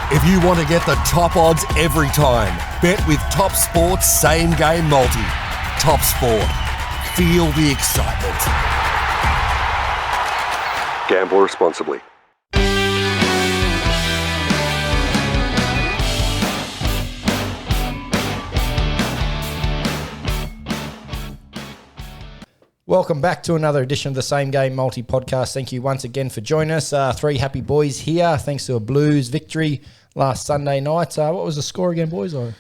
If you want to get the top odds every time, bet with Top Sport's Same Game Multi. Top Sport. Feel the excitement. Gamble responsibly. Welcome back to another edition of the Same Game Multi Podcast. Thank you once again for joining us. Three happy boys here, thanks to a Blues victory last Sunday night. What was the score again, boys? I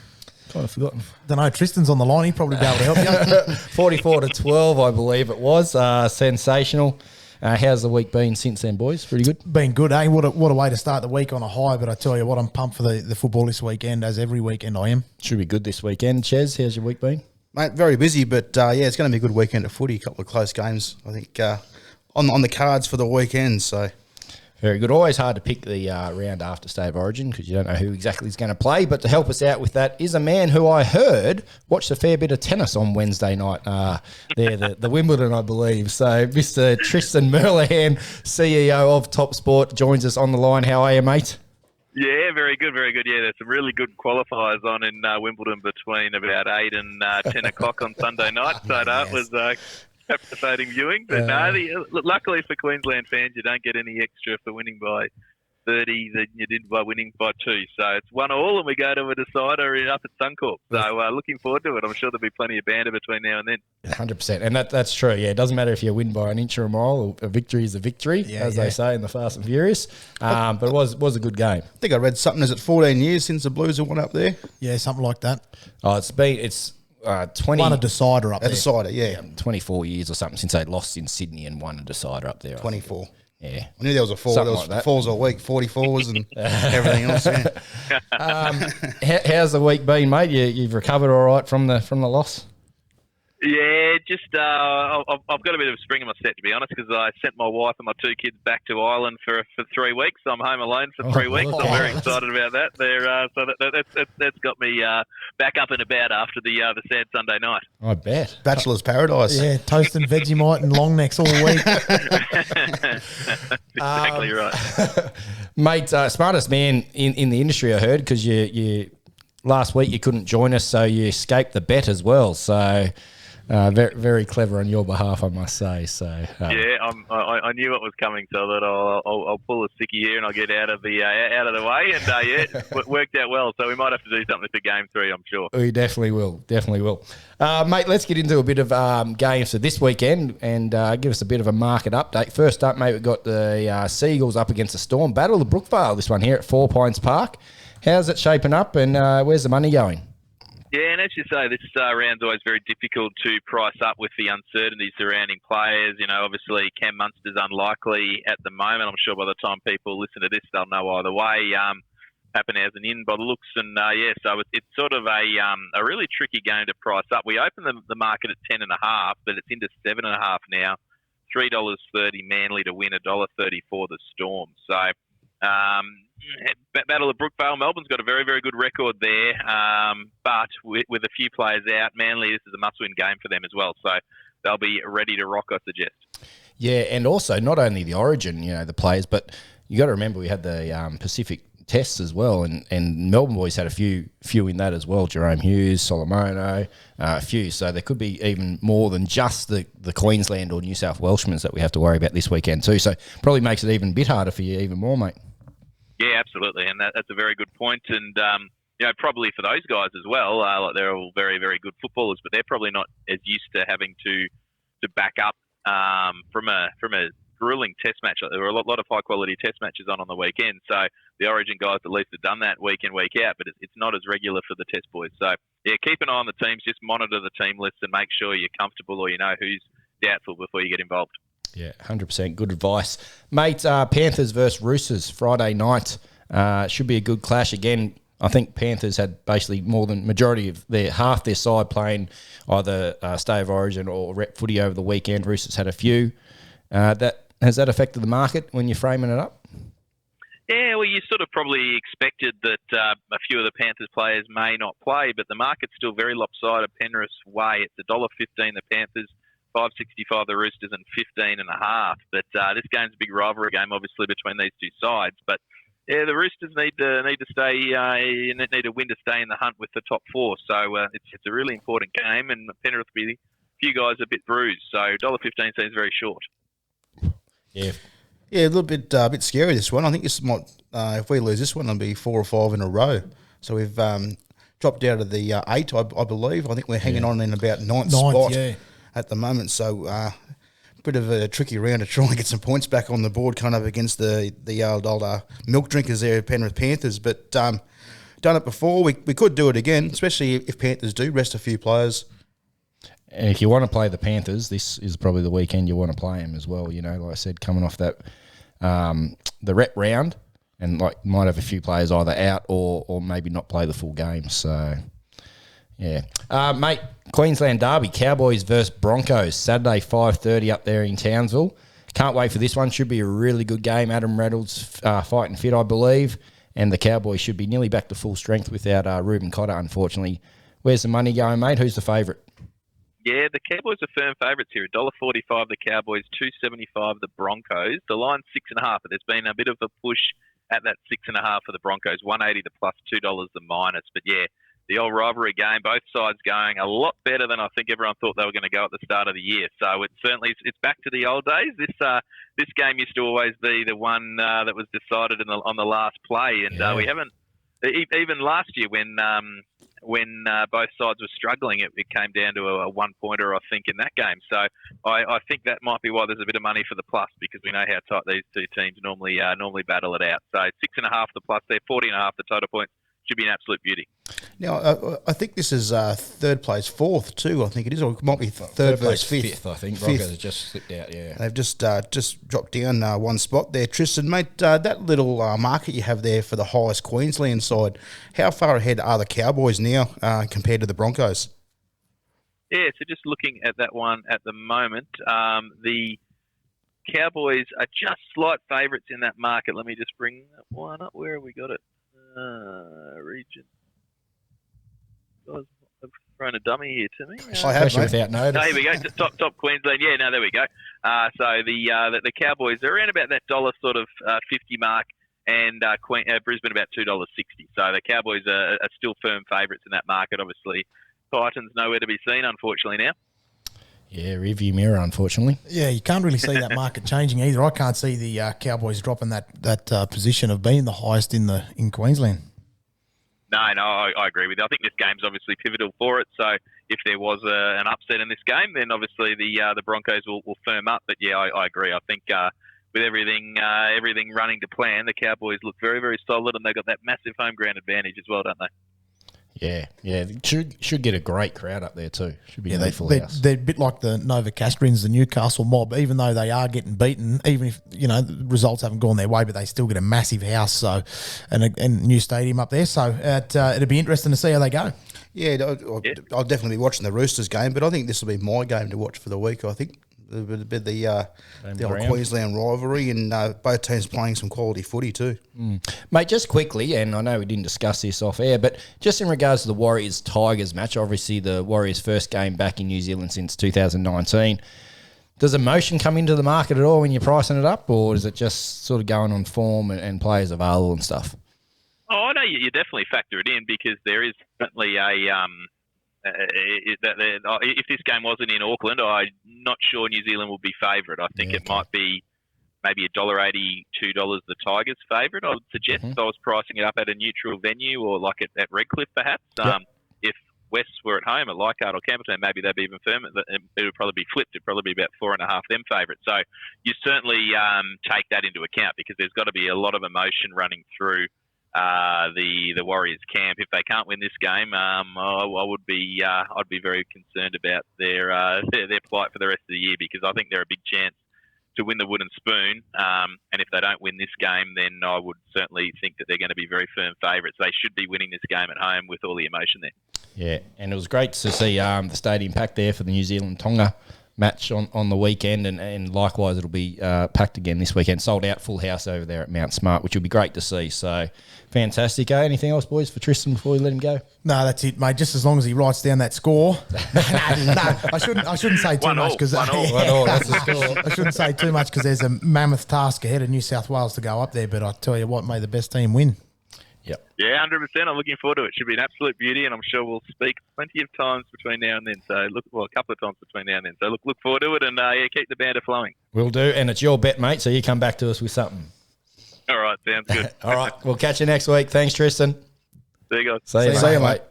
kind of forgotten. Don't know. Tristan's on the line. He'd probably be able to help you. 44-12, I believe it was. Sensational. How's the week been since then, boys? Pretty good? Been good, eh? What a way to start the week on a high. But I tell you what, I'm pumped for the football this weekend, as every weekend I am. Should be good this weekend. Ches, how's your week been? Mate, very busy, but it's going to be a good weekend of footy. A couple of close games, I think, on the cards for the weekend. So, very good. Always hard to pick the round after State of Origin because you don't know who exactly is going to play. But to help us out with that is a man who I heard watched a fair bit of tennis on Wednesday night. The Wimbledon, I believe. So, Mr. Tristan Merlihan, CEO of Top Sport, joins us on the line. How are you, mate? Yeah, very good, very good. Yeah, there's some really good qualifiers on in Wimbledon between about 8 and 10 o'clock on Sunday night. So that was captivating viewing. But luckily for Queensland fans, you don't get any extra for winning by 30 than you did by winning by 2. So it's 1-1 and we go to a decider up at Suncorp. So looking forward to it. I'm sure there'll be plenty of banter between now and then. 100%. And that's true. Yeah, it doesn't matter if you win by an inch or a mile. A victory is a victory, they say in the Fast and Furious. But it was a good game. I think I read something. Is it 14 years since the Blues have won up there? Yeah, something like that. Oh, it's 20. Won a decider up there. A decider, yeah. 24 years or something since they lost in Sydney and won a decider up there. 24. Yeah. I knew there was a 4. There was like 4s a week, 44s and everything else. Yeah. How's the week been, mate? You've recovered all right from the loss? Yeah, just I've got a bit of a spring in my step, to be honest, because I sent my wife and my 2 kids back to Ireland for 3 weeks. So I'm home alone for 3 weeks. I'm very excited about that. So that's got me back up and about after the sad Sunday night. I bet. Bachelor's paradise. Yeah, toast and Vegemite and long necks all week. Exactly right. Mate, smartest man in the industry, I heard, because you last week you couldn't join us, so you escaped the bet as well. So... very, very clever on your behalf, I must say. So yeah, I knew what was coming, so that I'll pull a sticky here and I'll get out of the way. And it worked out well. So we might have to do something for Game 3, I'm sure. We definitely will. Mate, let's get into a bit of games for this weekend and give us a bit of a market update. First up, mate, we've got the Seagulls up against the Storm. Battle of Brookvale, this one here at 4 Pines Park. How's it shaping up and where's the money going? Yeah, and as you say, this round's always very difficult to price up with the uncertainty surrounding players. You know, obviously Cam Munster's unlikely at the moment. I'm sure by the time people listen to this, they'll know either way. Pappenhausen in by the looks, and so it's sort of a really tricky game to price up. We opened the market at 10.5, but it's into 7.5 now. $3.30 Manly to win, $1.30 for the Storm. So. Battle of Brookvale, Melbourne's got a very, very good record there, but with a few players out, Manly, this is a must-win game for them as well, so they'll be ready to rock, I suggest. Yeah, and also not only the Origin, the players, but you got to remember we had the Pacific tests as well, and Melbourne boys had a few in that as well. Jerome Hughes, Solomono, a few. So there could be even more than just the Queensland or New South Welshmans that we have to worry about this weekend too. So probably makes it even a bit harder for you, even more, mate. Yeah, absolutely, and that's a very good point. And probably for those guys as well, like they're all very, very good footballers, but they're probably not as used to having to back up from a grueling test match. There were a lot of high quality test matches on the weekend, so the Origin guys at least have done that week in, week out, but it's not as regular for the test boys. So yeah, keep an eye on the teams, just monitor the team list and make sure you're comfortable or you know who's doubtful before you get involved. Yeah, 100%. Good advice. Mate, Panthers versus Ruses Friday night. Should be a good clash. Again, I think Panthers had basically more than majority of half their side playing either State of Origin or rep footy over the weekend. Roosters had a few. Has that affected the market when you're framing it up? Yeah, well, you sort of probably expected that a few of the Panthers players may not play, but the market's still very lopsided Penrith's way. It's $1.15 the Panthers, $5.65 the Roosters, and 15.5. But this game's a big rivalry game, obviously, between these two sides. But Yeah, the Roosters need to stay need a win to stay in the hunt with the top four. So it's a really important game, and Penrith will be a few guys a bit bruised. So $1.15 seems very short. Yeah. Yeah, a little bit scary, this one. I think this might, if we lose this one, it'll be 4 or 5 in a row. So we've dropped out of the 8, I believe. I think we're hanging on in about ninth spot at the moment. So bit of a tricky round to try and get some points back on the board, kind of against the old milk drinkers there, Penrith Panthers. But done it before. We could do it again, especially if Panthers do rest a few players. And if you want to play the Panthers, this is probably the weekend you want to play them as well. You know, like I said, coming off that the rep round, and like might have a few players either out or maybe not play the full game. So, yeah, mate. Queensland Derby, Cowboys versus Broncos, Saturday 5:30 up there in Townsville. Can't wait for this one. Should be a really good game. Adam Reynolds fighting fit, I believe, and the Cowboys should be nearly back to full strength without Ruben Cotter, unfortunately. Where's the money going, mate? Who's the favourite? Yeah, the Cowboys are firm favourites here. $1.45 the Cowboys, $2.75 the Broncos. The line's 6.5, but there's been a bit of a push at that 6.5 for the Broncos. $1.80 the plus, $2 the minus. But yeah, the old rivalry game, both sides going a lot better than I think everyone thought they were going to go at the start of the year. So it's back to the old days. This game used to always be the one that was decided on the last play, and we haven't even last year when both sides were struggling, it came down to a one-pointer, I think, in that game. So I think that might be why there's a bit of money for the plus, because we know how tight these two teams normally battle it out. So 6.5 the plus there, 40.5 the total points. Should be an absolute beauty. Now, I think this is third place, fourth too. I think it is, or it might be third versus fifth. I think Broncos have just slipped out. Yeah, they've just dropped down one spot there. Tristan, mate, that little market you have there for the highest Queensland side, how far ahead are the Cowboys now compared to the Broncos? Yeah, so just looking at that one at the moment, the Cowboys are just slight favourites in that market. Let me just bring that one up. Where have we got it? Region. Guys, I've thrown a dummy here to me. I have, mate. Without notice. No, here we go. Top Queensland. Yeah, no, there we go. So the Cowboys are around about that $1 sort of 50 mark, and Brisbane about $2.60. So the Cowboys are still firm favourites in that market. Obviously, Titans nowhere to be seen, unfortunately now. Yeah, rearview mirror, unfortunately. Yeah, you can't really see that market changing either. I can't see the Cowboys dropping that position of being the highest in Queensland. No, I agree with you. I think this game's obviously pivotal for it. So if there was an upset in this game, then obviously the Broncos will firm up. But yeah, I agree. I think with everything running to plan, the Cowboys look very, very solid, and they've got that massive home ground advantage as well, don't they? Yeah. Should get a great crowd up there too. Should be a full house. They're a bit like the Nova Castrians, the Newcastle mob. Even though they are getting beaten, even if the results haven't gone their way, but they still get a massive house. So, and new stadium up there. So it'll be interesting to see how they go. Yeah, I'll definitely be watching the Roosters game, but I think this will be my game to watch for the week. I think a bit of the old Queensland rivalry, and both teams playing some quality footy too. Mate, just quickly, and I know we didn't discuss this off air, but just in regards to the Warriors-Tigers match, obviously the Warriors' first game back in New Zealand since 2019, does emotion come into the market at all when you're pricing it up, or is it just sort of going on form and players available and stuff? Oh, I know you definitely factor it in, because there is certainly if this game wasn't in Auckland, I'm not sure New Zealand would be favourite. I think it might be maybe $1.80, $2 the Tigers' favourite, I would suggest. If I was pricing it up at a neutral venue, or like at Redcliffe perhaps. If West were at home at Leichhardt or Campbelltown, maybe they'd be even firmer. It would probably be flipped. It'd probably be about 4.5 them favourites. So you certainly take that into account, because there's got to be a lot of emotion running through the Warriors camp. If they can't win this game, I'd be very concerned about their plight for the rest of the year, because I think they're a big chance to win the wooden spoon. And if they don't win this game, then I would certainly think that they're going to be very firm favourites. They should be winning this game at home with all the emotion there. Yeah, and it was great to see the stadium packed there for the New Zealand Tonga match on the weekend, and likewise it'll be packed again this weekend. Sold out, full house over there at Mount Smart, which will be great to see. So fantastic. Anything else, boys, for Tristan before we let him go? No, that's it, mate. Just as long as he writes down that score. No, I shouldn't say too much because that's the score. I shouldn't say too much because there's a mammoth task ahead of New South Wales to go up there. But I tell you what, may the best team win. Yep. Yeah, 100%. I'm looking forward to it. Should be an absolute beauty, and I'm sure we'll speak plenty of times between now and then. So a couple of times between now and then. So look forward to it, and keep the banter flowing. Will do, and it's your bet, mate. So you come back to us with something. All right, sounds good. All right, we'll catch you next week. Thanks, Tristan. See you guys. See you, mate.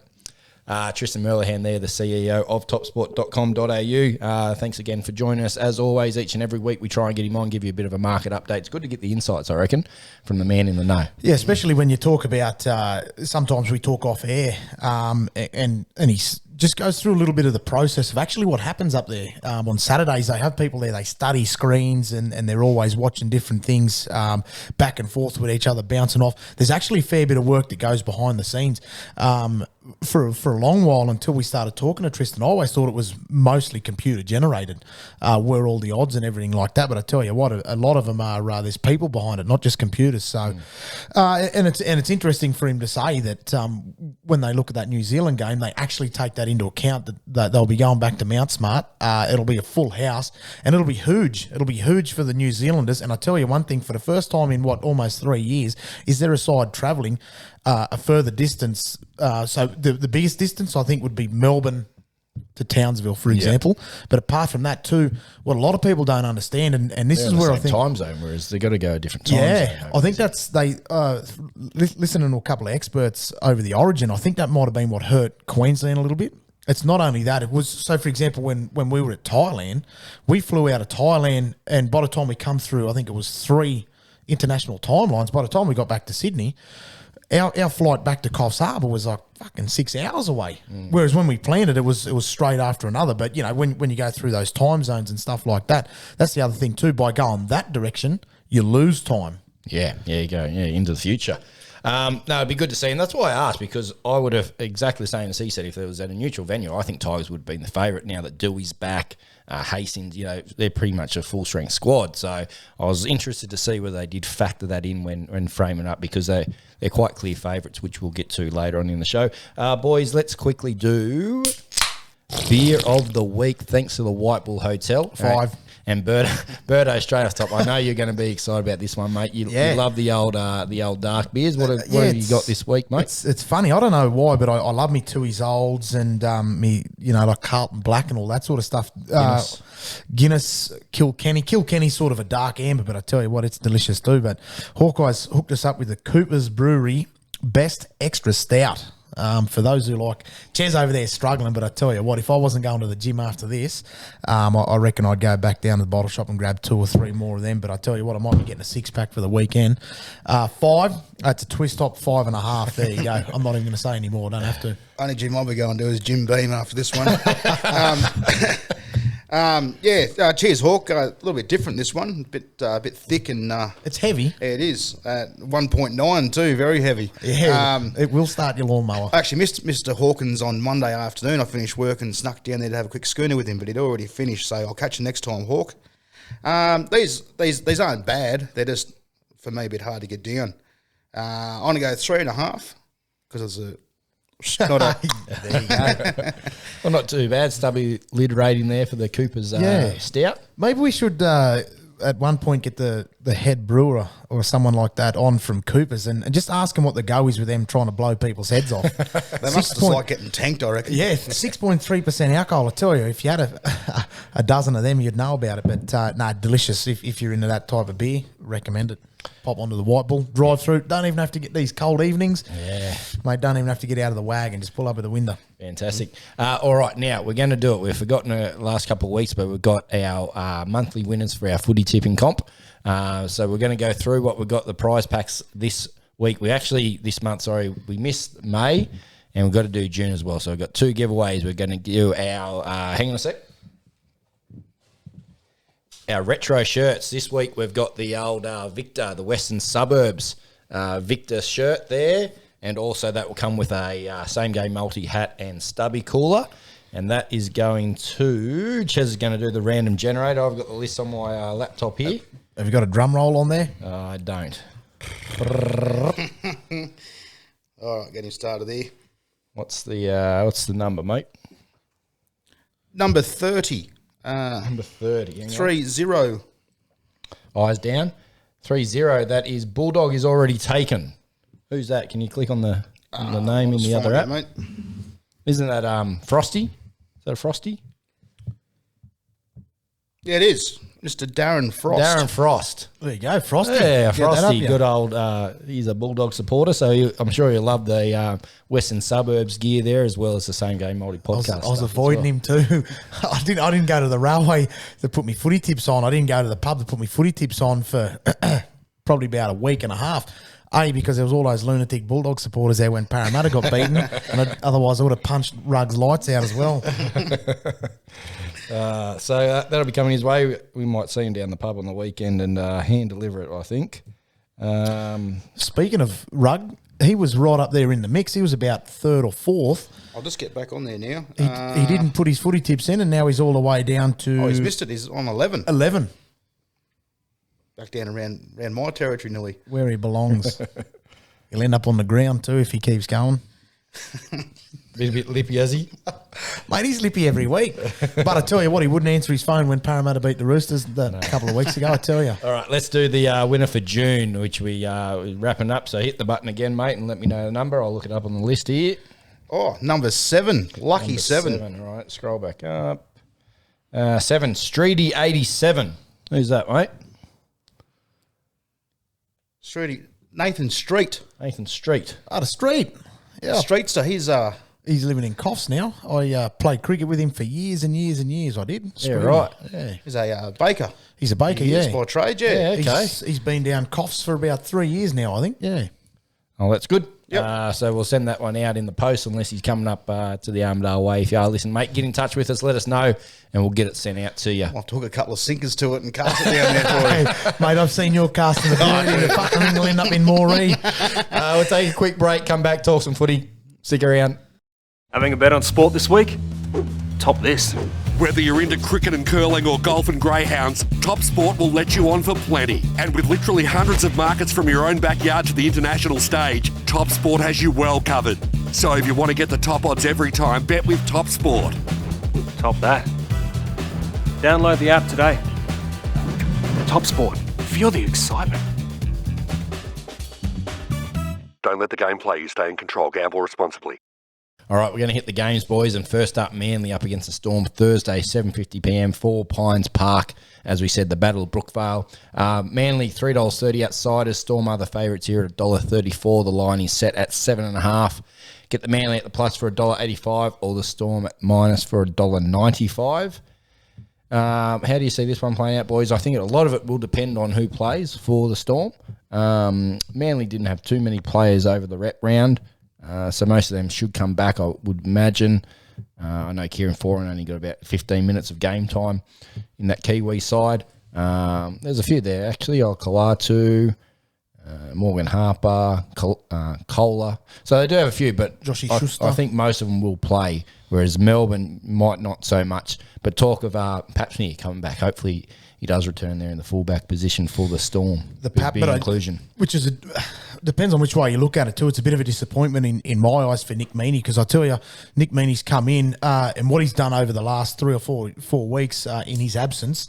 Tristan Merlihan there, the CEO of topsport.com.au. Thanks again for joining us. As always, each and every week we try and get him on, give you a bit of a market update. It's good to get the insights, I reckon, from the man in the know. Yeah, especially when you talk about, sometimes we talk off air, and he just goes through a little bit of the process of actually what happens up there. On Saturdays, they have people there, they study screens and they're always watching different things back and forth with each other, bouncing off. There's actually a fair bit of work that goes behind the scenes. For a long while, until we started talking to Tristan, I always thought it was mostly computer generated, were all the odds and everything like that. But I tell you what, a lot of them are there's people behind it, not just computers. So, and it's interesting for him to say that when they look at that New Zealand game, they actually take that into account, that they'll be going back to Mount Smart. It'll be a full house, and it'll be huge. It'll be huge for the New Zealanders. And I tell you one thing, for the first time in almost 3 years, is there a side travelling a further distance. So the biggest distance, I think, would be Melbourne to Townsville, for example. But apart from that too, what a lot of people don't understand, and this is where I think time zone, whereas they've got to go a different time zone. Yeah, I think that's listening to a couple of experts over the Origin, I think that might have been what hurt Queensland a little bit. It's not only that, it was, so for example, when we were at Thailand, we flew out of Thailand, and by the time we come through, I think it was 3 international timelines. By the time we got back to Sydney, our flight back to Coffs Harbour was like fucking 6 hours away. Whereas when we planned it, it was straight after another. But, you know, when you go through those time zones and stuff like that, that's the other thing too. By going that direction, you lose time. Yeah, you go into the future. No, it'd be good to see. And that's why I asked, because I would have exactly the same as he said. If there was at a neutral venue, I think Tigers would have been the favourite. Now that Dewey's back, Hastings, they're pretty much a full-strength squad. So I was interested to see whether they did factor that in when framing up, because they're quite clear favourites, which we'll get to later on in the show. Boys, let's quickly do Beer of the Week, thanks to the Whitebull Hotel. 5. And Birdo straight off top. I know you're going to be excited about this one, mate. You love the old dark beers. What have you got this week, mate? It's funny. I don't know why, but I love me Tooheys Olds and like Carlton Black and all that sort of stuff. Guinness, Kilkenny. Kilkenny's sort of a dark amber, but I tell you what, it's delicious too. But Hawkeye's hooked us up with the Cooper's Brewery Best Extra Stout. For those who like, Ches over there struggling, but I tell you what, if I wasn't going to the gym after this, I reckon I'd go back down to the bottle shop and grab 2 or 3 more of them. But I tell you what, I might be getting a 6-pack for the weekend. 5, that's a twist top 5.5. There you go. I'm not even going to say any more. I don't have to. Only gym I'll be going to is Jim Beam after this one. Cheers, Hawk. A little bit different this one, a bit thick and it's heavy. Yeah, it is 1.9 too, very heavy. Yeah, it will start your lawnmower. I actually missed Mr. Hawkins on Monday afternoon. I finished work and snuck down there to have a quick schooner with him, but he'd already finished. So I'll catch you next time, Hawk. These aren't bad. They're just, for me, a bit hard to get down. I'm gonna go 3.5 because it's not a. There you go. Well, not too bad. Stubby lid rating there for the Cooper's stout. Maybe we should at one point get the head brewer or someone like that on from Cooper's and just ask them what the go is with them trying to blow people's heads off. They must just like getting tanked, I reckon. Yeah, 6.3% alcohol. I tell you, if you had a dozen of them, you'd know about it. But delicious. If you're into that type of beer, recommend it. Pop onto the Whitebull, drive through. Don't even have to get these cold evenings. Yeah. Mate, don't even have to get out of the wagon. Just pull up at the window. Fantastic. All right, now we're going to do it. We've forgotten the last couple of weeks, but we've got our monthly winners for our footy tipping comp. So we're going to go through what we've got, the prize packs this week. We missed May, and we've got to do June as well. So we've got 2 giveaways. We're going to do our, hang on a sec. Our retro shirts. This week we've got the old Victor, the Western Suburbs Victor shirt there, and also that will come with a same game multi hat and stubby cooler. And that is going to... Ches is going to do the random generator. I've got the list on my laptop here. Have you got a drum roll on there? I don't. All right, getting started there. What's the number, mate? Number 30. Number 30. 3-0. Eyes down. 3-0. That is Bulldog is already taken. Who's that? Can you click on the name in the other app? Mate. Isn't that Frosty? Is that a Frosty? Yeah, it is. Mr. Darren Frost. Darren Frost. There you go, Frosty. Yeah, Get that up, Frosty. yeah. Good old. He's a Bulldog supporter, so I'm sure he'll love the Western Suburbs gear there, as well as the Same Game Multi podcast. I was avoiding him too. I didn't go to the railway to put me footy tips on. I didn't go to the pub to put me footy tips on for probably about a week and a half. Because there was all those lunatic Bulldog supporters there when Parramatta got beaten, and otherwise I would have punched Ruggs' lights out as well. So that'll be coming his way. We might see him down the pub on the weekend and hand deliver it, I think. Speaking of Rugg, he was right up there in the mix. He was about third or fourth. I'll just get back on there now. He didn't put his footy tips in, and now he's all the way down to... Oh, he's missed it. He's on 11. 11. Back down around my territory nearly. Where he belongs. He'll end up on the ground too if he keeps going. Been a bit lippy, has he? Mate, he's lippy every week. But I tell you what, he wouldn't answer his phone when Parramatta beat the Roosters a couple of weeks ago, I tell you. All right, let's do the winner for June, which we're wrapping up. So hit the button again, mate, and let me know the number. I'll look it up on the list here. Oh, number 7. Lucky Number 7. All right, scroll back up. 7, Streety 87. Who's that, mate? Nathan Street. Nathan Street. Out of street. Yeah. Streetster, He's living in Coffs now. I played cricket with him for years and years and years. I did. Yeah, right. Yeah. he's a baker. He's a baker, He is yeah. by trade, yeah. Yeah. Okay. He's been down Coffs for about 3 years now, I think. Yeah. Oh, that's good. Yep. So we'll send that one out in the post unless he's coming up to the Armadale way. If you are, listen, mate, get in touch with us. Let us know, and we'll get it sent out to you. I'll took a couple of sinkers to it and cast it down there for you. Hey, mate, I've seen your casting ability. The fucking thing will end up in Moree. We'll take a quick break, come back, talk some footy. Stick around. Having a bet on sport this week? Top this. Whether you're into cricket and curling or golf and greyhounds, Top Sport will let you on for plenty. And with literally hundreds of markets from your own backyard to the international stage, Top Sport has you well covered. So if you want to get the top odds every time, bet with Top Sport. Top that. Download the app today. Top Sport. Feel the excitement. Don't let the game play you. Stay in control. Gamble responsibly. All right, we're going to hit the games, boys. And first up, Manly up against the Storm Thursday, 7:50 p.m, 4 Pines Park. As we said, the Battle of Brookvale. Manly, $3.30 outsiders. Storm are the favourites here at $1.34. The line is set at 7.5. Get the Manly at the plus for $1.85 or the Storm at minus for $1.95. How do you see this one playing out, boys? I think a lot of it will depend on who plays for the Storm. Manly didn't have too many players over the rep round. So most of them should come back, I would imagine. I know Kieran Foran only got about 15 minutes of game time in that Kiwi side. There's a few there, actually. Kalatu, Morgan Harper, Kohler. So they do have a few, but Joshy I Schuster. think most of them will play, whereas Melbourne might not so much. But talk of Papsney coming back. Hopefully he does return there in the fullback position for the Storm. The Big inclusion. Which is depends on which way you look at it too. It's a bit of a disappointment in my eyes for Nick Meaney, because I tell you, Nick Meaney's come in and what he's done over the last 3 or 4 weeks in his absence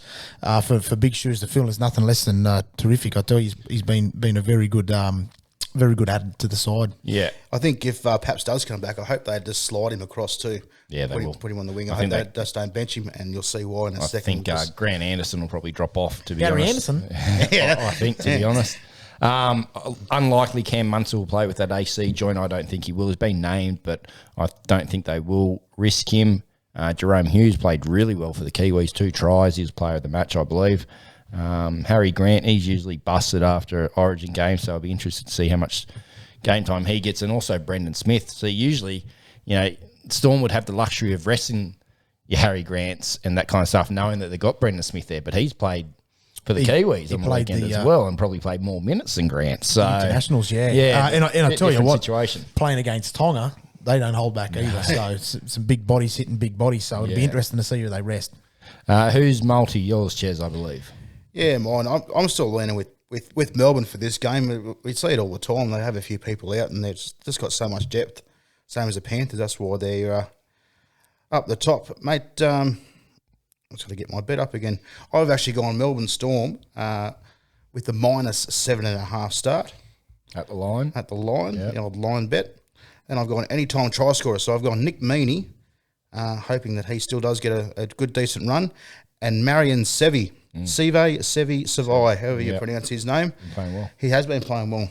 for big shoes to fill is nothing less than terrific. I tell you, he's been a very good add to the side. Yeah. I think if Paps does come back, I hope they just slide him across too. Yeah, they will. Put him on the wing. I think hope they just don't bench him, and you'll see why in a I second. think Grant Anderson will probably drop off, to be Gary honest. Anderson? I think, to be honest. Unlikely Cam Munster will play with that AC joint. I don't think he will. He's been named, but I don't think they will risk him. Jerome Hughes played really well for the Kiwis, 2 tries. He was player of the match, I believe. Harry Grant, he's usually busted after Origin games, so I'll be interested to see how much game time he gets. And also Brendan Smith. So usually, Storm would have the luxury of resting your Harry Grants and that kind of stuff, knowing that they've got Brendan Smith there. But he's played for the Kiwis on the weekend as well, and probably played more minutes than Grant. So Internationals, yeah. Yeah. And I tell you what, situation. playing against Tonga, they don't hold back either. So it's some big bodies hitting big bodies. So it'll be interesting to see who they rest. Who's multi? Yours, Ches, I believe. Yeah, mine. I'm still leaning with Melbourne for this game. We see it all the time. They have a few people out, and they've just got so much depth. Same as the Panthers. That's why they're up the top, mate. I'm just going to get my bet up again. I've actually gone Melbourne Storm with the -7.5 start At the line. The old line bet. And I've gone anytime try scorer. So I've gone Nick Meaney, hoping that he still does get a good, decent run, and Marion Sevi. Sevi, however you pronounce his name. Playing well. He has been playing well.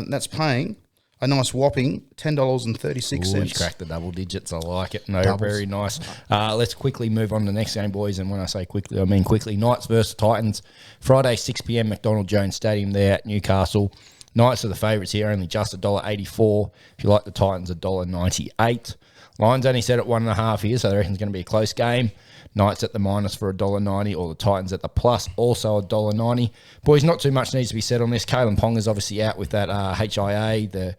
That's paying a nice whopping $10.36. He's cracked the double digits. I like it. No, Doubles. very nice. Let's quickly move on to the next game, boys. And when I say quickly, I mean quickly. Knights versus Titans. Friday, 6 p.m, McDonald Jones Stadium there at Newcastle. Knights are the favourites here, only just $1.84. If you like the Titans, $1.98. Lions only set at 1.5 here, so I reckon it's going to be a close game. Knights at the minus for $1.90, or the Titans at the plus, also $1.90. Boys, not too much needs to be said on this. Kalen Ponga's obviously out with that HIA, the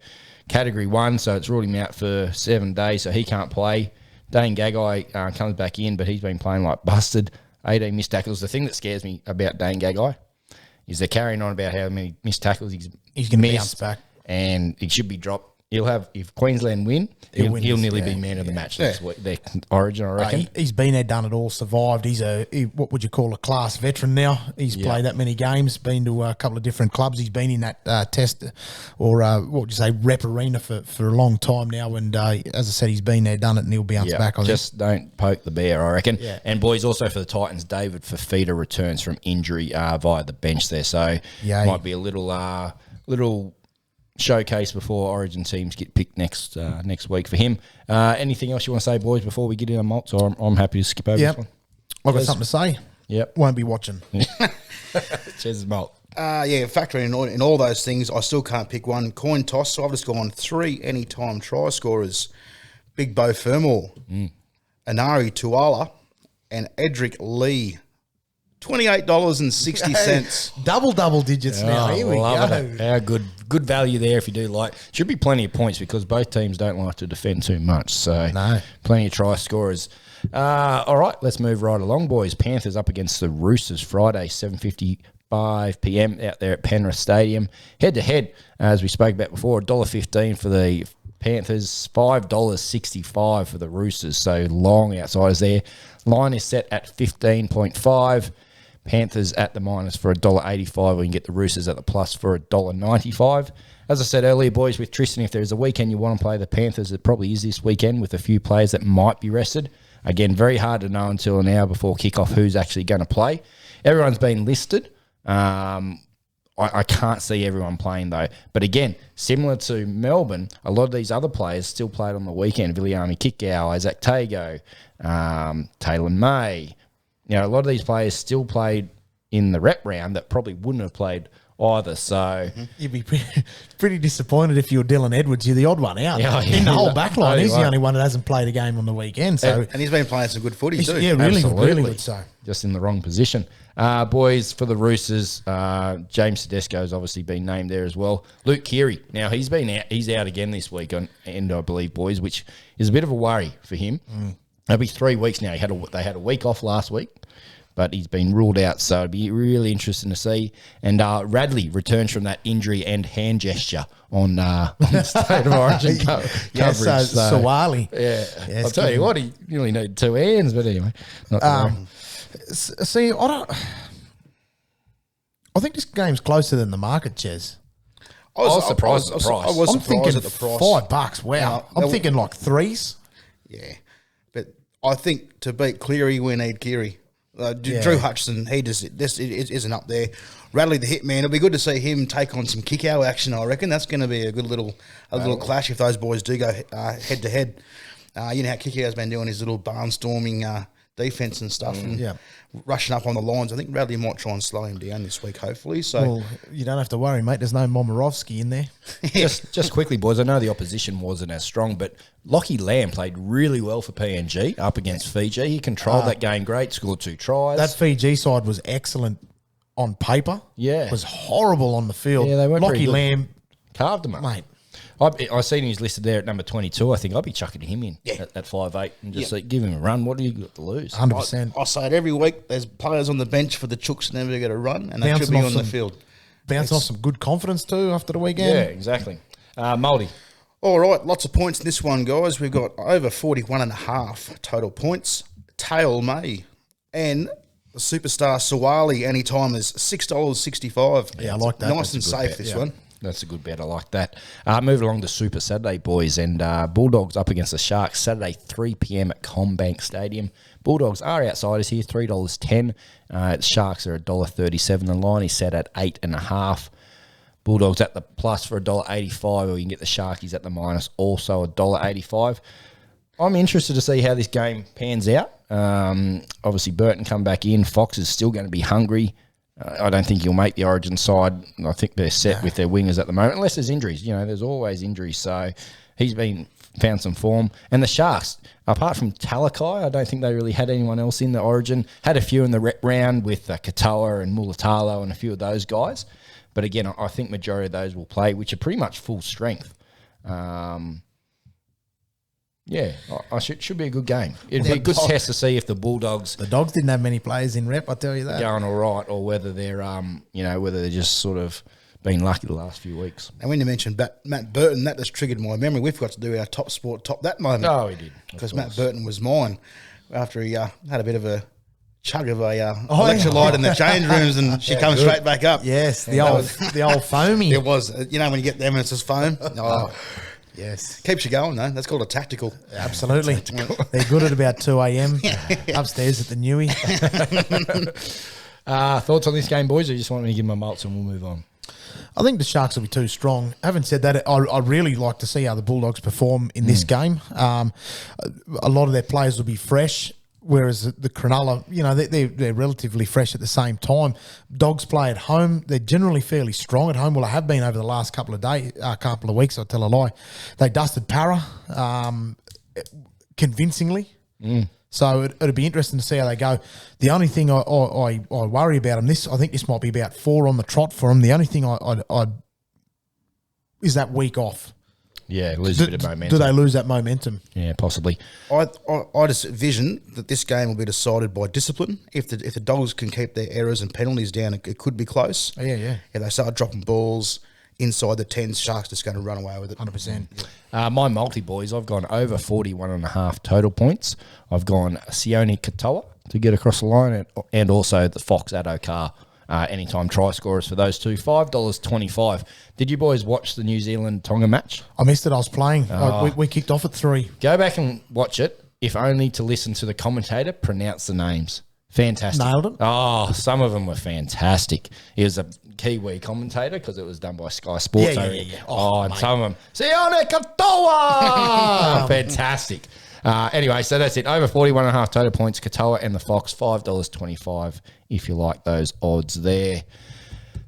Category 1, so it's ruled him out for 7 days, so he can't play. Dane Gagai comes back in, but he's been playing like busted. 18 missed tackles. The thing that scares me about Dane Gagai is they're carrying on about how many missed tackles he's going to missed, bounce back. and he should be dropped. He'll have, if Queensland win, he'll nearly be man of the match next week. Their Origin, I reckon. He's been there, done it all, survived. He's what would you call a class veteran now? He's played that many games, been to a couple of different clubs. He's been in that test or what would you say, rep arena for a long time now. And as I said, he's been there, done it, and he'll bounce back on Just don't poke the bear, I reckon. Yeah. And boys, also for the Titans, David Fafita returns from injury via the bench there, so might be a little showcase before Origin teams get picked next week for him. Anything else you want to say, boys, before we get into malts? Or I'm happy to skip over this one. I've got something to say. Yep. Won't be watching. Chez's malt. Factoring in all those things, I still can't pick one. Coin toss, so I've just gone 3 anytime try scorers. Big Bo Fermor, Anari Tuala, and Edric Lee. $28.60. Double digits now. Here we go. How good value there if you do like. Should be plenty of points because both teams don't like to defend too much. So plenty of try scorers. All right, let's move right along, boys. Panthers up against the Roosters Friday, 7:55 p.m. out there at Penrith Stadium. Head to head, as we spoke about before, $1.15 for the Panthers, $5.65 for the Roosters. So long outsiders there. Line is set at 15.5. Panthers at the minus for $1.85. We can get the Roosters at the plus for $1.95. As I said earlier, boys, with Tristan, if there's a weekend you want to play the Panthers, it probably is this weekend with a few players that might be rested. Again, very hard to know until an hour before kickoff who's actually going to play. Everyone's been listed. I can't see everyone playing, though. But again, similar to Melbourne, a lot of these other players still played on the weekend. Viliami Kikau, Isaac Tago, Taylor May. A lot of these players still played in the rep round that probably wouldn't have played either. So you'd be pretty disappointed if you were Dylan Edwards. You're the odd one out. In the whole back line, he's the only one that hasn't played a game on the weekend. So and he's been playing some good footy too. Yeah, really good. So just in the wrong position. Boys, for the Roosters, James Tedesco's obviously been named there as well. Luke Keary. Now, he's out again this week, I believe, boys, which is a bit of a worry for him. It'll be 3 weeks now. They had a week off last week, but he's been ruled out, so it'd be really interesting to see. And Radley returns from that injury and hand gesture on the State of Origin coverage. Sawali. Yeah. I'll tell you what, he really needed 2 hands, but anyway. See, I think this game's closer than the market, Ches. I was surprised at the price. I was I'm surprised thinking at the price. $5. Wow. I'm thinking like 3s. Yeah. But I think to beat Cleary, we need Keary. Drew Hutchison, he just isn't up there. Radley the hitman. It'll be good to see him take on some kick-out action, I reckon. That's going to be a good little clash if those boys do go head-to-head. You know how Kick-Out's been doing his little barnstorming defence and stuff and rushing up on the lines. I think Radley might try and slow him down this week, hopefully. So, well, you don't have to worry, mate. There's no Momirovski in there. Just quickly, boys, I know the opposition wasn't as strong, but Lockie Lamb played really well for PNG up against Fiji. He controlled that game great, scored 2 tries. That Fiji side was excellent on paper. Yeah. It was horrible on the field. Yeah, they weren't Lockie very good. Lamb Carved them up. Mate. I seen he's listed there at number 22. I think I'd be chucking him in at 5'8" and just give him a run. What do you got to lose? 100%. I say it every week. There's players on the bench for the Chooks never get a run, and they should be on the field. Bouncing off some good confidence too after the weekend. Yeah, exactly. Muldy. All right, lots of points in this one, guys. We've got over 41.5 total points. Tail May and the superstar Sawali anytime is $6.65. Yeah, I like that. Nice and safe, this one. That's a good bet. I like that. Moving along to Super Saturday, boys, and Bulldogs up against the Sharks Saturday 3 p.m. at CommBank Stadium. Bulldogs are outsiders here, $3.10. Sharks are $1.37. The line is set at 8.5. Bulldogs at the plus for $1.85, or you can get the Sharkies at the minus, also $1.85. I'm interested to see how this game pans out. Obviously, Burton come back in. Fox is still going to be hungry. I don't think he'll make the Origin side. I think they're set with their wingers at the moment, unless there's injuries. You know, there's always injuries. So he's found some form. And the Sharks, apart from Talakai, I don't think they really had anyone else in the Origin. Had a few in the rep round with Katoa and Mulatalo and a few of those guys. But again, I think majority of those will play, which are pretty much full strength. Yeah, should be a good game. It'd be a good test to see if the Bulldogs... The Dogs didn't have many players in rep, I tell you that. Going all right, or whether they're, whether they're just sort of been lucky the last few weeks. And when you mentioned Matt Burton, that just triggered my memory. We've got to do our top sport top that moment. Oh, he did. Because Matt Burton was mine after he had a bit of a chug of a electrolyte in the change rooms, and she comes straight back up. Yes, the old foamy. It was, when you get them and it's just foam. Oh. Yes. Keeps you going, though. That's called a tactical. Absolutely. They're good at about 2 a.m. upstairs at the Newey. Thoughts on this game, boys, or you just want me to give my mults and we'll move on? I think the Sharks will be too strong. Having said that, I really like to see how the Bulldogs perform in this game. A lot of their players will be fresh, whereas the Cronulla, they're relatively fresh at the same time. Dogs play at home. They're generally fairly strong at home. Well, I have been over the last couple of weeks, I tell a lie. They dusted Para convincingly. So it'd be interesting to see how they go. The only thing I worry about them, I think this might be about 4 on the trot for them. The only thing I'd is that week off. Yeah, lose a bit of momentum. Do they lose that momentum? Yeah, possibly. I just vision that this game will be decided by discipline. If the Dogs can keep their errors and penalties down, it could be close. Yeah. If they start dropping balls inside the 10s, Sharks just going to run away with it. 100%. My multi, boys, I've gone over 41.5 total points. I've gone Sione Katoa to get across the line, and also the Fox at Okar. Anytime try scorers for those two, $5.25. Did you boys watch the New Zealand-Tonga match? I missed it. I was playing. We kicked off at 3. Go back and watch it, if only to listen to the commentator pronounce the names. Fantastic. Nailed it. Oh, some of them were fantastic. He was a Kiwi commentator because it was done by Sky Sports. Yeah. And some of them, Sione Katoa! Fantastic. Anyway, so that's it. Over 41.5 total points. Katoa and the Fox, $5.25 if you like those odds there.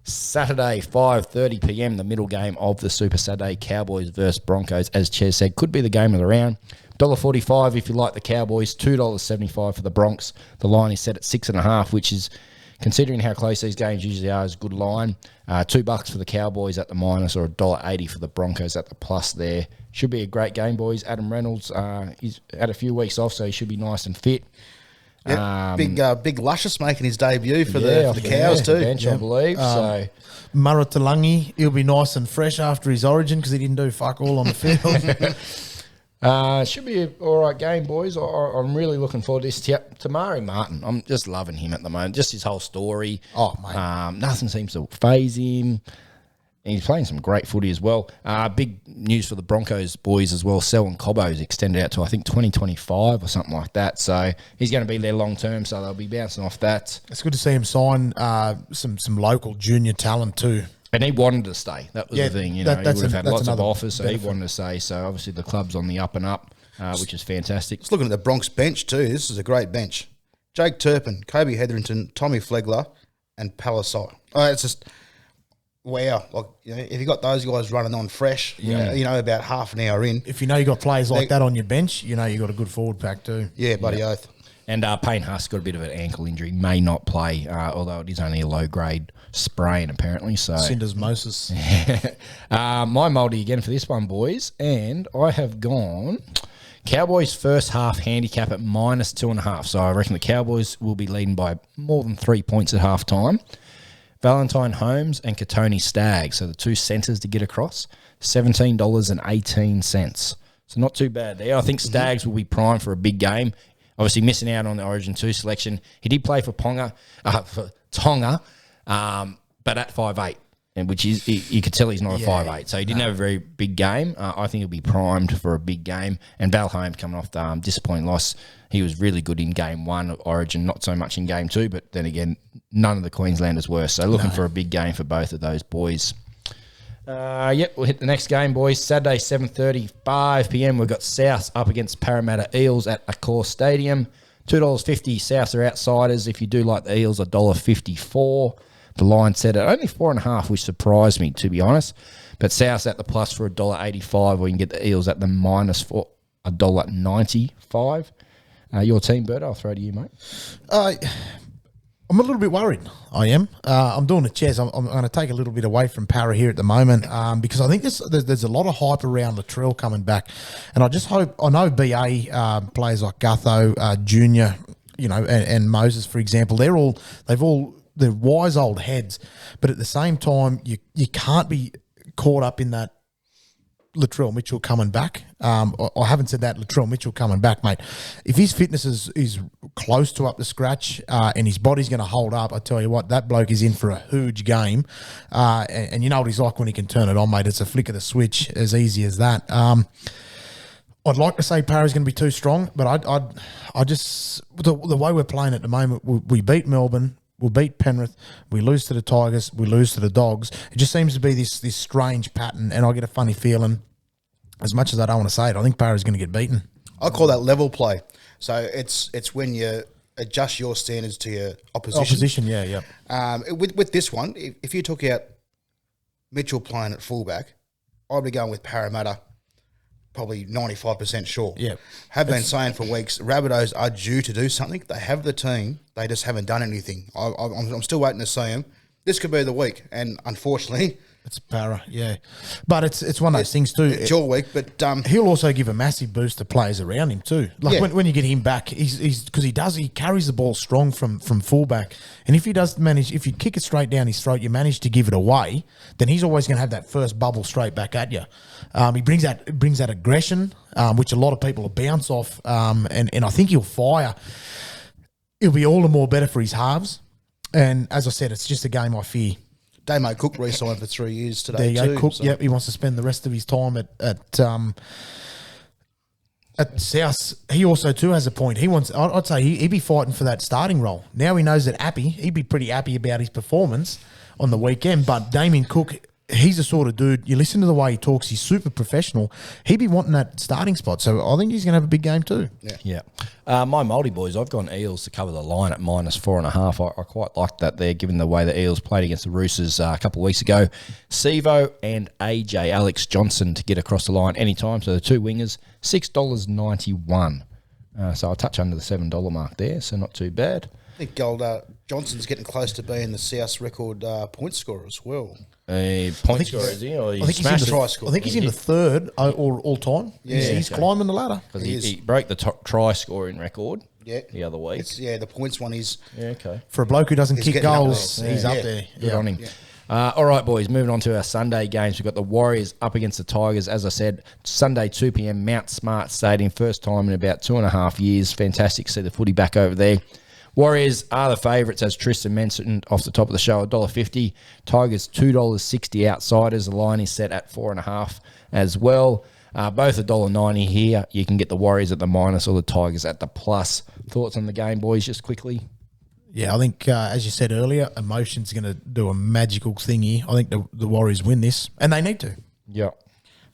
Saturday, 5:30 p.m, the middle game of the Super Saturday, Cowboys versus Broncos. As Ches said, could be the game of the round. $1.45 if you like the Cowboys, $2.75 for the Bronx. The line is set at 6.5, which is, considering how close these games usually are, is a good line. $2 for the Cowboys at the minus, or $1.80 for the Broncos at the plus there. Should be a great game, boys. Adam Reynolds, he's had a few weeks off, so he should be nice and fit. Yep. Big Luscious making his debut for the Cows too. Bench, I believe. So Maratalangi, he'll be nice and fresh after his Origin because he didn't do fuck all on the field. Should be an all right game, boys. I'm really looking forward to this. Tamari Martin, I'm just loving him at the moment. Just his whole story. Oh, mate. Nothing seems to faze him. And he's playing some great footy as well. Big news for the Broncos boys as well. Selwyn Cobbo's extended out to, I think, 2025 or something like that. So he's going to be there long term, so they'll be bouncing off that. It's good to see him sign some local junior talent too. And he wanted to stay. That was the thing. He would have had lots of offers, so benefit. he wanted to stay. So obviously the club's on the up and up, which is fantastic. Just looking at the Bronx bench too. This is a great bench. Jake Turpin, Kobe Hetherington, Tommy Flegler, and Palasai. It's just... wow. Like, if you got those guys running on fresh, about half an hour in. If you know you got players like that on your bench, you know you got a good forward pack too. Yeah, bloody oath. And Payne Huss got a bit of an ankle injury, may not play, although it is only a low-grade sprain apparently. So Syndesmosis. my multi again for this one, boys, and I have gone Cowboys first half handicap at -2.5. So I reckon the Cowboys will be leading by more than 3 points at half time. Valentine Holmes and Katoni Stagg, so the two centres to get across, $17.18. So not too bad there. I think Staggs will be primed for a big game. Obviously missing out on the Origin 2 selection. He did play for Tonga, but at 5'8", and which is you could tell he's not a 5'8", so he didn't have a very big game. I think he'll be primed for a big game. And Val Holmes coming off the disappointing loss, he was really good in game 1 of Origin, not so much in game 2, but then again, none of the Queenslanders were. So looking for a big game for both of those boys. We'll hit the next game, boys. Saturday, 7:30, 5 p.m. We've got Souths up against Parramatta Eels at Accor Stadium. $2.50. Souths are outsiders. If you do like the Eels, $1.54. The line set at only 4.5, which surprised me, to be honest. But Souths at the plus for $1.85, or you can get the Eels at the minus for $1.95. Your team, Bert, I'll throw to you, mate. I'm a little bit worried. I am. I'm doing a chess. I'm going to take a little bit away from Para here at the moment because I think there's a lot of hype around Latrell coming back, and I just hope. I know BA players like Gutho, Junior, and Moses, for example. They're wise old heads, but at the same time, you can't be caught up in that. Latrell Mitchell coming back. I haven't said that. Latrell Mitchell coming back, mate. If his fitness is close to up to scratch and his body's going to hold up, I tell you what, that bloke is in for a huge game. And you know what he's like when he can turn it on, mate. It's a flick of the switch, as easy as that. I'd like to say Para's going to be too strong, but I just the way we're playing at the moment, we beat Melbourne. We'll beat Penrith. We lose to the Tigers. We lose to the Dogs. It just seems to be this strange pattern, and I get a funny feeling. As much as I don't want to say it, I think Para's going to get beaten. I call that level play. So it's when you adjust your standards to your opposition. Yeah. With this one, if you took out Mitchell playing at fullback, I'd be going with Parramatta. Probably 95% sure. Yeah. Have been saying for weeks, Rabbitohs are due to do something. They have the team. They just haven't done anything. I'm still waiting to see them. This could be the week. And unfortunately... It's Para, yeah. But it's one of those things too. It's your week, but... he'll also give a massive boost to players around him too. Like when you get him back, he's because he carries the ball strong from fullback. And if you kick it straight down his throat, you manage to give it away, then he's always going to have that first bubble straight back at you. He brings that aggression, which a lot of people will bounce off, and I think he'll fire. It'll be all the more better for his halves. And as I said, it's just a game I fear. Damo Cook re-signed for 3 years today. There you go, Cook. So. Yep, he wants to spend the rest of his time at South. He also too has a point. I'd say he'd be fighting for that starting role. Now he knows that he'd be pretty happy about his performance on the weekend. But Damien Cook, he's the sort of dude, you listen to the way he talks, he's super professional. He'd be wanting that starting spot. So I think he's going to have a big game too. Yeah. My multi boys, I've gone Eels to cover the line at -4.5. I quite like that there, given the way the Eels played against the Ruses a couple of weeks ago. Sevo and AJ Alex Johnson to get across the line anytime. So the two wingers, $6.91. So I'll touch under the $7 mark there, so not too bad. I think Johnson's getting close to being the South's record point scorer as well. Point scorer, is he? Or I think he's in the third all time. Yeah, he's climbing the ladder. Because he broke the try scoring record the other week. The points one is... Yeah, okay. For a bloke who doesn't kick goals, he's up there. Good on him. Yeah. All right, boys, moving on to our Sunday games. We've got the Warriors up against the Tigers. As I said, Sunday, 2 p.m, Mount Smart Stadium. First time in about 2.5 years. Fantastic to see the footy back over there. Warriors are the favourites, as Tristan mentioned off the top of the show, $1.50. Tigers, $2.60 outsiders. The line is set at 4.5 as well. Both $1.90 here. You can get the Warriors at the minus or the Tigers at the plus. Thoughts on the game, boys, just quickly? Yeah, I think, as you said earlier, emotion's going to do a magical thing here. I think the Warriors win this, and they need to. Yeah.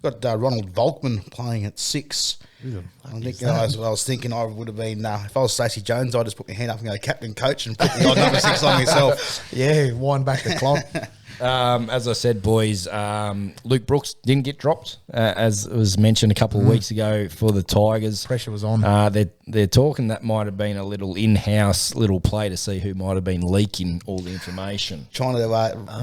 Got Ronald Volkman playing at 6. I think I was thinking I would have been, if I was Stacey Jones, I'd just put my hand up and go captain coach and put the odd number 6 on myself. Yeah, wind back the clock. As I said, boys, Luke Brooks didn't get dropped, as was mentioned a couple of weeks ago for the Tigers. Pressure was on. They're talking that might have been a little in-house little play to see who might have been leaking all the information. Trying to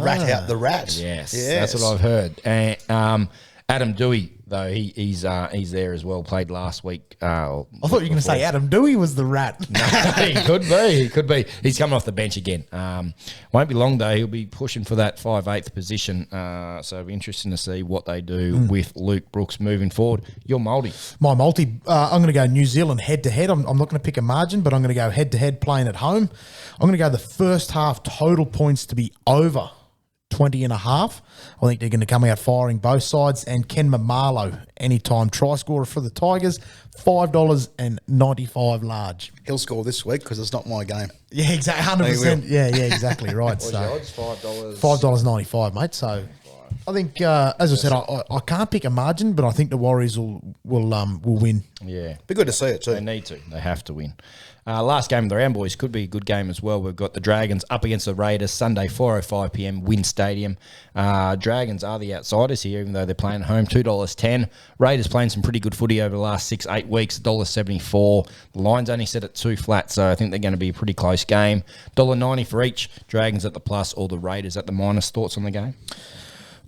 rat out the rat. Yes, that's what I've heard. And Adam Dewey, though, he's there as well. Played last week. I thought you were going to say Adam Dewey was the rat. No, he could be. He's coming off the bench again. Won't be long, though. He'll be pushing for that 5/8 position. So it'll be interesting to see what they do with Luke Brooks moving forward. Your multi. My multi, I'm going to go New Zealand head-to-head. I'm not going to pick a margin, but I'm going to go head-to-head playing at home. I'm going to go the first half total points to be over 20.5. I think they're going to come out firing both sides. And Ken Mamalo, anytime try scorer for the Tigers, $5.95 large. He'll score this week because it's not my game. Yeah, exactly. 100%. Yeah, exactly right. What's so your odds? $5. $5.95, mate. So I think, as I said, I can't pick a margin, but I think the Warriors will win. Yeah. Be good to see it too. They need to. They have to win. Last game of the round, boys, could be a good game as well. We've got the Dragons up against the Raiders, Sunday, 4:05 Wynn Stadium. Dragons are the outsiders here, even though they're playing at home, $2.10. Raiders playing some pretty good footy over the last 6-8 weeks, $1.74. The line's only set at 2 flat, so I think they're going to be a pretty close game. $1.90 for each. Dragons at the plus or the Raiders at the minus. Thoughts on the game?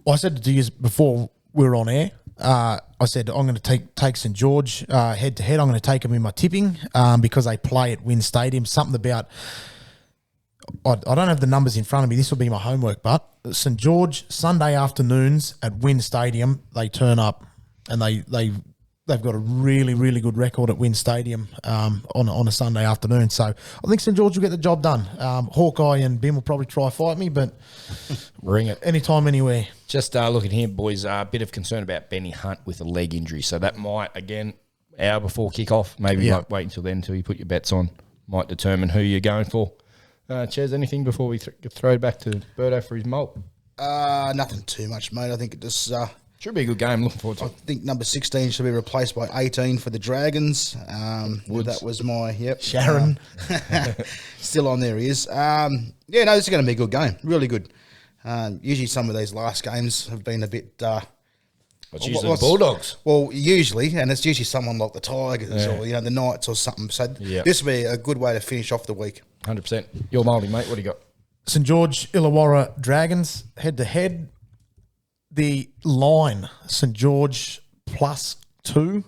Well, I said to you before we were on air, I said I'm going to take St George head-to-head. I'm going to take them in my tipping because they play at Wynn Stadium. Something about I don't have the numbers in front of me. This will be my homework, but St George, Sunday afternoons at Wynn Stadium, they turn up and they've got a really, really good record at Wynn Stadium on a Sunday afternoon. So I think St George will get the job done. Hawkeye and Bim will probably try fight me, but Ring it. Anytime, anywhere. Just looking here, boys, a bit of concern about Benny Hunt with a leg injury. So that might, again, hour before kickoff, maybe wait until then until you put your bets on, might determine who you're going for. Ches, anything before we throw it back to Birdo for his malt? Nothing too much, mate. I think it just... should be a good game. Looking forward to it. I think number 16 should be replaced by 18 for the Dragons. That was my... Yep. Sharon. Still on there, he is. This is going to be a good game. Really good. Usually some of these last games have been a bit... It's usually the Bulldogs. Well, usually, and it's usually someone like the Tigers or the Knights or something. So this will be a good way to finish off the week. 100%. Your multi, mate. What do you got? St George Illawarra Dragons head-to-head. The line, St George +2.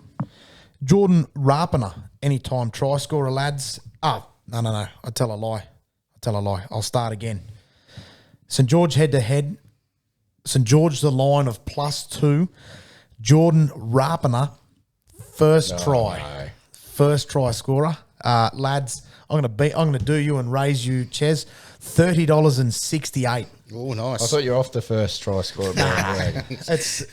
Jordan Rapana, anytime try scorer, lads. No. I tell a lie. I'll start again. St George head-to-head. St George the line of +2. Jordan Rapana, first try scorer. Lads, I'm gonna do you and raise you, Ches. $30.68. Oh, nice. I thought you were off the first try scorer. It's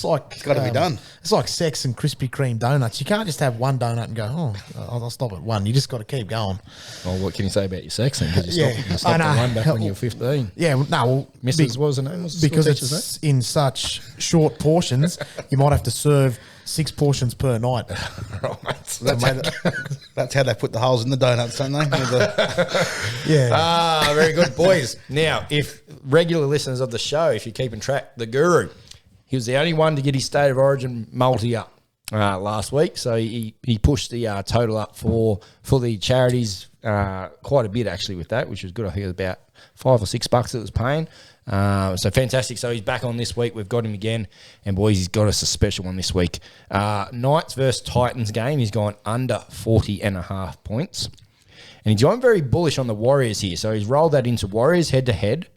like it's got to be done. It's like sex and Krispy Kreme donuts. You can't just have one donut and go, I'll stop at one. You just got to keep going. Well, what can you say about your sex then? Because you stopped at one back when you were 15. Yeah, no. Mrs. What was her name? Because it's in such short portions, you might have to serve 6 portions per night. Right. That's how they put the holes in the donuts, don't they? Yeah. Very good, boys. Now, if regular listeners of the show, if you're keeping track, the Guru, he was the only one to get his State of Origin multi up last week. So he pushed the total up for the charities quite a bit, actually, with that, which was good. I think it was about $5 or $6 it was paying. So fantastic. So he's back on this week. We've got him again. And, boys, he's got us a special one this week. Knights versus Titans game. He's gone under 40.5 points. And he's gone very bullish on the Warriors here. So he's rolled that into Warriors head-to-head,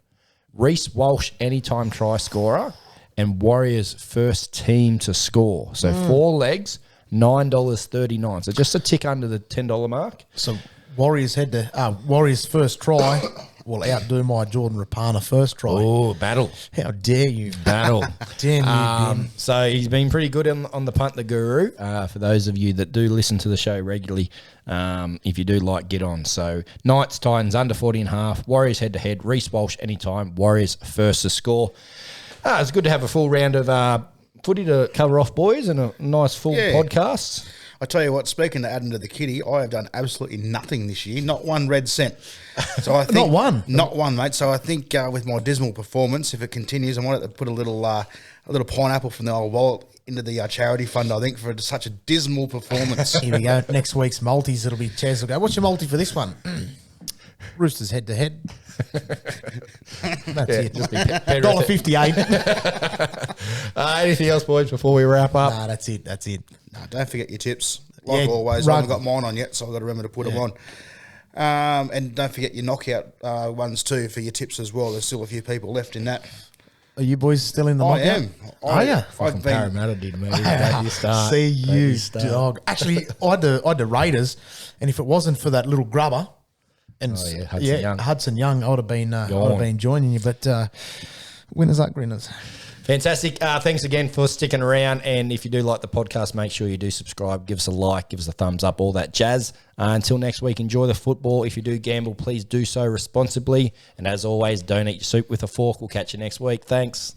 Reece Walsh anytime try scorer, and Warriors first team to score. So 4 legs, $9.39. So just a tick under the $10 mark. So Warriors Warriors first try will outdo my Jordan Rapana first try. Oh, battle. How dare you. Battle. Damn you, Ben. So he's been pretty good on the punt, the Guru. For those of you that do listen to the show regularly, if you do like, get on. So Knights, Titans under 40.5. Warriors head-to-head. Reece Walsh anytime. Warriors first to score. It's good to have a full round of footy to cover off, boys, and a nice full podcast. I tell you what, speaking of adding to the kitty, I have done absolutely nothing this year, not 1 red cent. So I think not one, mate. So I think with my dismal performance, if it continues, I might have to put a little pineapple from the old wallet into the charity fund. I think for such a dismal performance. Here we go. Next week's multis, it'll be Chaz will go. What's your multi for this one? Roosters head to head. That's it. Just be $1.58. Anything else, boys, before we wrap up? Nah, that's it. No, don't forget your tips. Like always, I haven't got mine on yet, so I've got to remember to put them on. And don't forget your knockout ones too for your tips as well. There's still a few people left in that. Are you boys still in the knockout? I am. Are you? Fucking Parramatta did, mate. See you, dog. Actually, I had the Raiders, and if it wasn't for that little grubber, and Hudson Young, I would have been joining you. But winners are grinners. Fantastic. Thanks again for sticking around. And if you do like the podcast, make sure you do subscribe, give us a like, give us a thumbs up, all that jazz. Until next week, enjoy the football. If you do gamble, please do so responsibly. And as always, don't eat your soup with a fork. We'll catch you next week. Thanks.